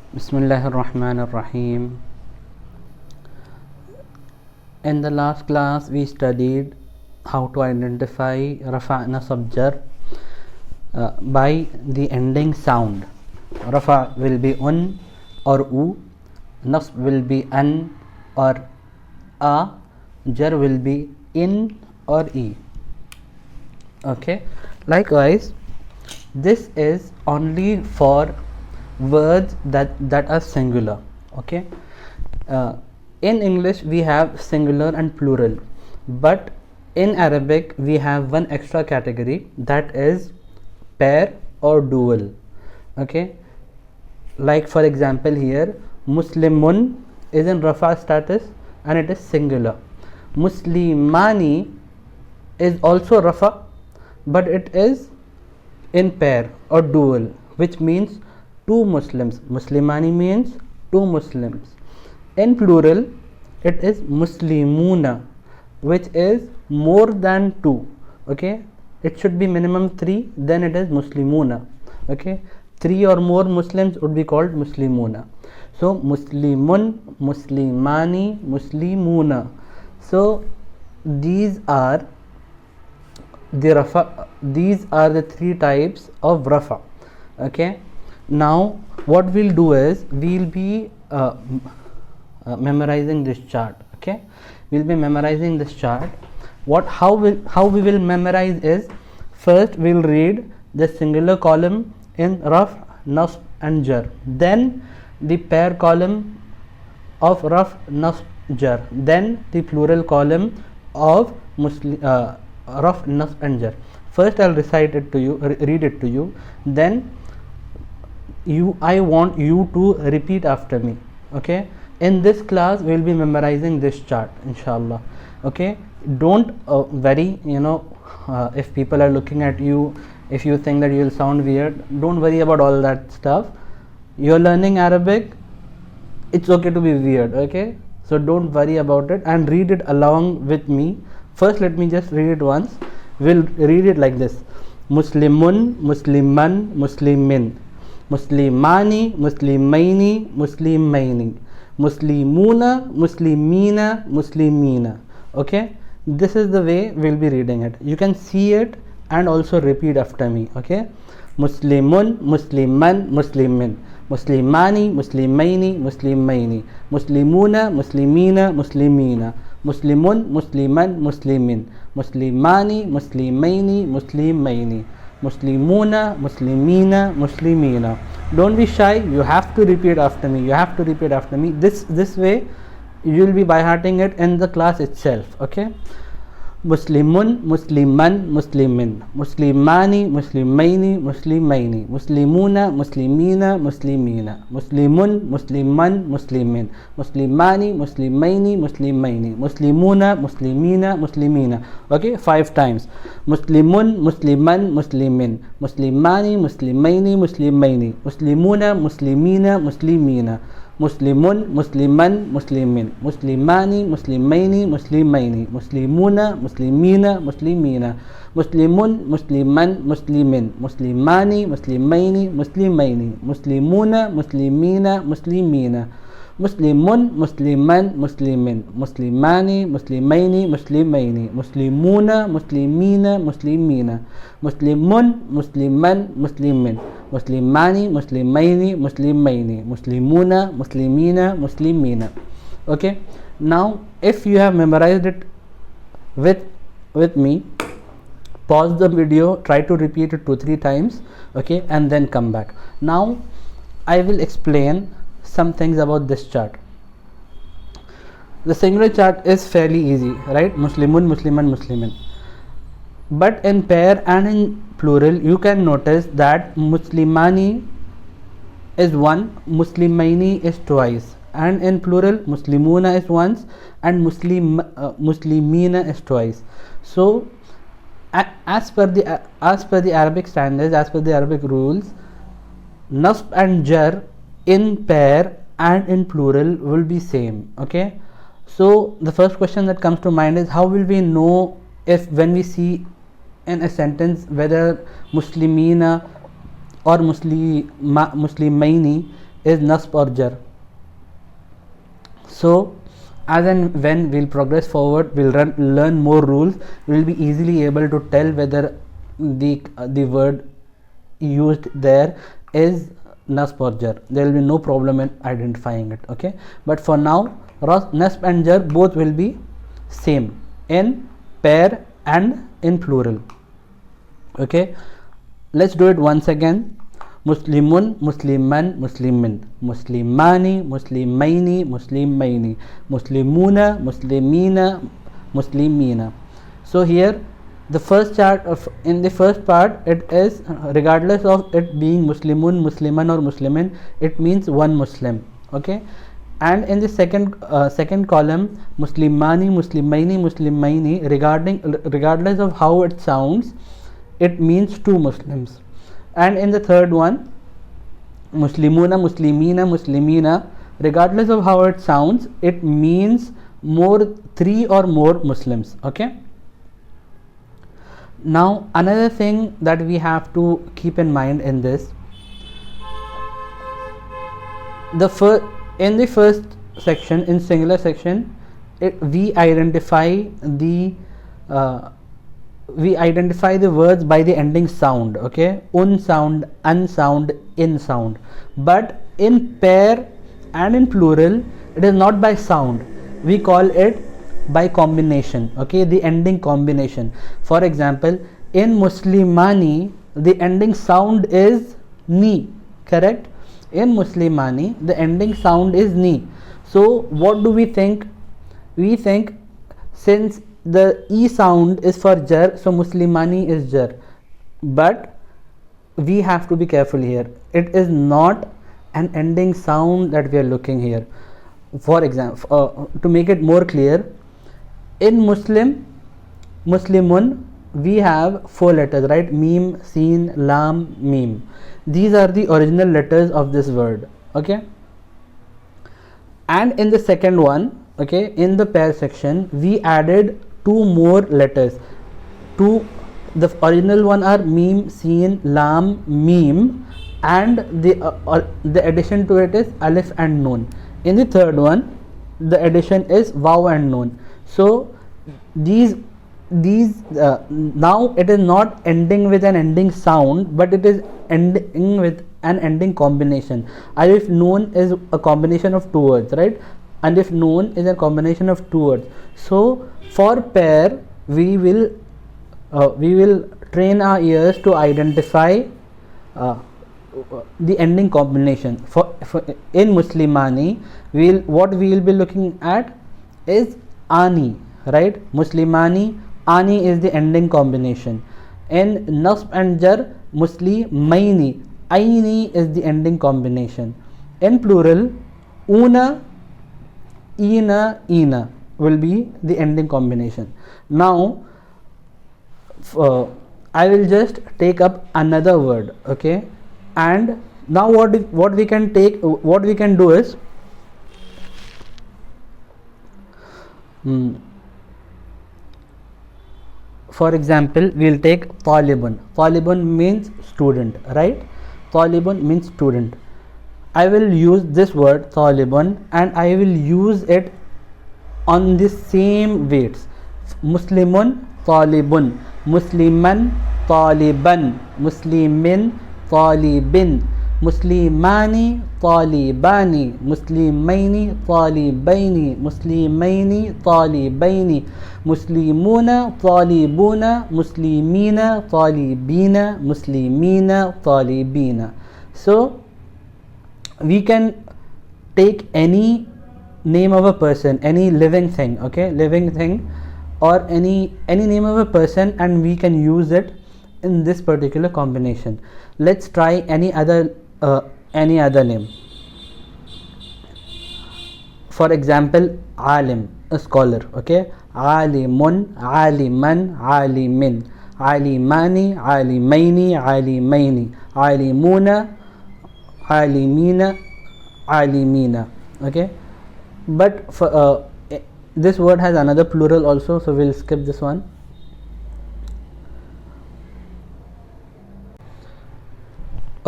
Bismillahir Rahmanir Rahim. In the last class, we studied how to identify Rafa Nasab Jar by the ending sound. Rafa will be un or u, Nasb will be an or a, Jar will be in or e. Okay, likewise, this is only for words that are singular. Okay, in English we have singular and plural, but in Arabic we have one extra category, that is pair or dual. Okay, like for example here, Muslimun is in Rafa status and it is singular. Muslimani is also Rafa, but it is in pair or dual, which means two Muslims. Muslimani means two Muslims. In plural, it is Muslimuna, which is more than two. Okay, it should be minimum three, then it is Muslimuna. Okay, three or more Muslims would be called Muslimuna. So Muslimun, Muslimani, Muslimuna. So these are the three types of Rafa. Okay, now what we'll do is we'll be memorizing this chart. Okay, we'll be memorizing this chart. How we will memorize is, first we'll read the singular column in Raf, Nasb and Jar, then the pair column of Raf, Nasb, Jar, then the plural column of Raf, Nasb and Jar. First I'll recite it to you, read it to you, then I want you to repeat after me. Okay, in this class we'll be memorizing this chart, inshallah. Okay, don't worry, if people are looking at you, if you think that you'll sound weird, don't worry about all that stuff. You're learning Arabic, it's okay to be weird. Okay, so don't worry about it and read it along with me. First let me just read it once. We'll read it like this: Muslimun, Musliman, Muslimin, Muslimani, Muslimaini, Muslimaini, Muslimuna, Muslimina, Muslimina. Okay, this is the way we'll be reading it. You can see it and also repeat after me. Okay, Muslimun, Musliman, Muslimin, Muslimani, Muslimaini, Muslimaini, Muslimuna, Muslimina, Muslimina, Muslimun, Musliman, Muslimin, Muslimani, Muslimaini, Muslimaini, Muslimuna, Muslimina, Muslimina. Don't be shy, you have to repeat after me. This way you will be by hearting it in the class itself. Okay, Muslimun, Musliman, Muslimin, Muslimani, Muslimaini, Muslimaini, Muslimuna, Muslimina, Muslimina, Muslimun, Musliman, Muslimin, Muslimani, Muslimaini, Muslimaini, Muslimuna, Muslimina, Muslimina. Okay, 5 times. Muslimun, Musliman, Muslimin, Muslimani, Muslimaini, Muslimaini, Muslimuna, Muslimina, Muslimina, Muslimun, Musliman, Muslimin, Muslimani, Muslimaini, Muslimaini, Muslimuna, Muslimina, Muslimina, Muslimun, Musliman, Muslimin, Muslimani, Muslimaini, Muslimaini, Muslimuna, Muslimina, Muslimina, Muslimun, Musliman, Muslimin, Muslimani, Muslimaini, Muslimaini, Muslimuna, Muslimina, Muslimina, Muslimun, Musliman, Muslimin, Muslimani, Muslimaini, Muslimaini, Muslimuna, Muslimina, Muslimina. Okay, now if you have memorized it with me, pause the video, try to repeat it 2-3 times. Okay, and then come back. Now I will explain some things about this chart. The singular chart is fairly easy, right? Muslimun, Musliman, Muslimin. But in pair and in plural, you can notice that Muslimani is one, Muslimaini is twice, and in plural, Muslimuna is once, and Muslimina is twice. So, as per the Arabic standards, as per the Arabic rules, Nasb and Jar in pair and in plural will be same. Okay, so the first question that comes to mind is, how will we know if when we see in a sentence whether Muslimina or Muslimaini is nasb or jar. So as and when we'll progress forward, we'll learn more rules, we'll be easily able to tell whether the word used there is nasb or jar. There will be no problem in identifying it. Okay, but for now nasb and jar both will be same in pair and in plural. Okay, let's do it once again. Muslimun, Musliman, Muslimin, Muslimani, Muslimaini, Muslimaini, Muslimuna, Muslimina, Muslimina. So here the first chart in the first part, it is regardless of it being Muslimun, Musliman or Muslimin, it means one Muslim. Okay, and in the second column, Muslimani, Muslimaini, Muslimaini, regardless of how it sounds, it means two Muslims. And in the third one, Muslimuna, Muslimina, Muslimina, regardless of how it sounds, it means three or more Muslims. Okay, now another thing that we have to keep in mind in this, in the first section, in singular section, we identify the words by the ending sound. Okay, un sound, un sound, in sound. But in pair and in plural, it is not by sound, we call it by combination. Okay, the ending combination. For example, in Muslimani, the ending sound is ni, correct? In Muslimani, the ending sound is ni. So what do we think? We think, since the e sound is for jar, so Muslimani is jar. But we have to be careful here, it is not an ending sound that we are looking here. For example, to make it more clear, in Muslimun, we have 4 letters, right? Mim, Sin, Lam, Mim. These are the original letters of this word. Okay, and in the second one, okay, in the pair section, we added 2 more letters. The original one are Mim, Sin, Lam, Mim, and the addition to it is Alif and Nun. In the third one, the addition is Waw and Nun. So these now it is not ending with an ending sound, but it is ending with an ending combination. Alif Nun is a combination of 2 words, right? Alif Nun is a combination of 2 words. So for pair, we will train our ears to identify the ending combination. For in Muslimani, what we will be looking at is Ani, right? Muslimani, Ani is the ending combination. In Nasb and Jar, Muslimaini, Aini is the ending combination. In plural, Una, Ina, Ina will be the ending combination. Now I will just take up another word. Okay, and now what we can do is, for example, we'll take Talibun. Talibun means student, right? Talibun means student. I will use this word Talibun and I will use it on the same weights. Muslimun, Talibun, Musliman, Taliban, Muslimin, Talibin, Muslimani, Talibani, Muslimaini, Talibaini, Muslimaini, Talibaini, Muslimuna, Talibuna, Muslimina, Talibina, Muslimina, Talibina. So we can take any name of a person, any living thing, okay, living thing, or any name of a person, and we can use it in this particular combination. Let's try any other name. For example, Alim, a scholar. Okay, Alimun, Aliman, Alimin, Alimani, Alimaini, Alimaini, Alimuna, Alimina, Alimina. Okay, but for this word has another plural also, so we'll skip this one.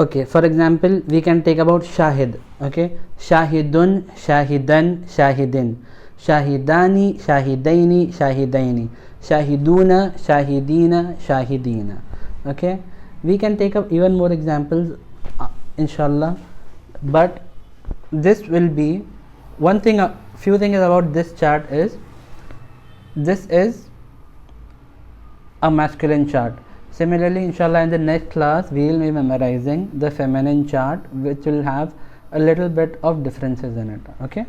Okay, for example, we can take about shahid. Okay, shahidun, shahidan, shahidin, shahidani, shahidaini, shahidaini, shahiduna, shahidina, shahidina. Okay, we can take up even more examples, inshallah. But this will be one thing. A few things about this chart is this is a masculine chart. Similarly, inshallah, in the next class we will be memorizing the feminine chart, which will have a little bit of differences in it. Okay.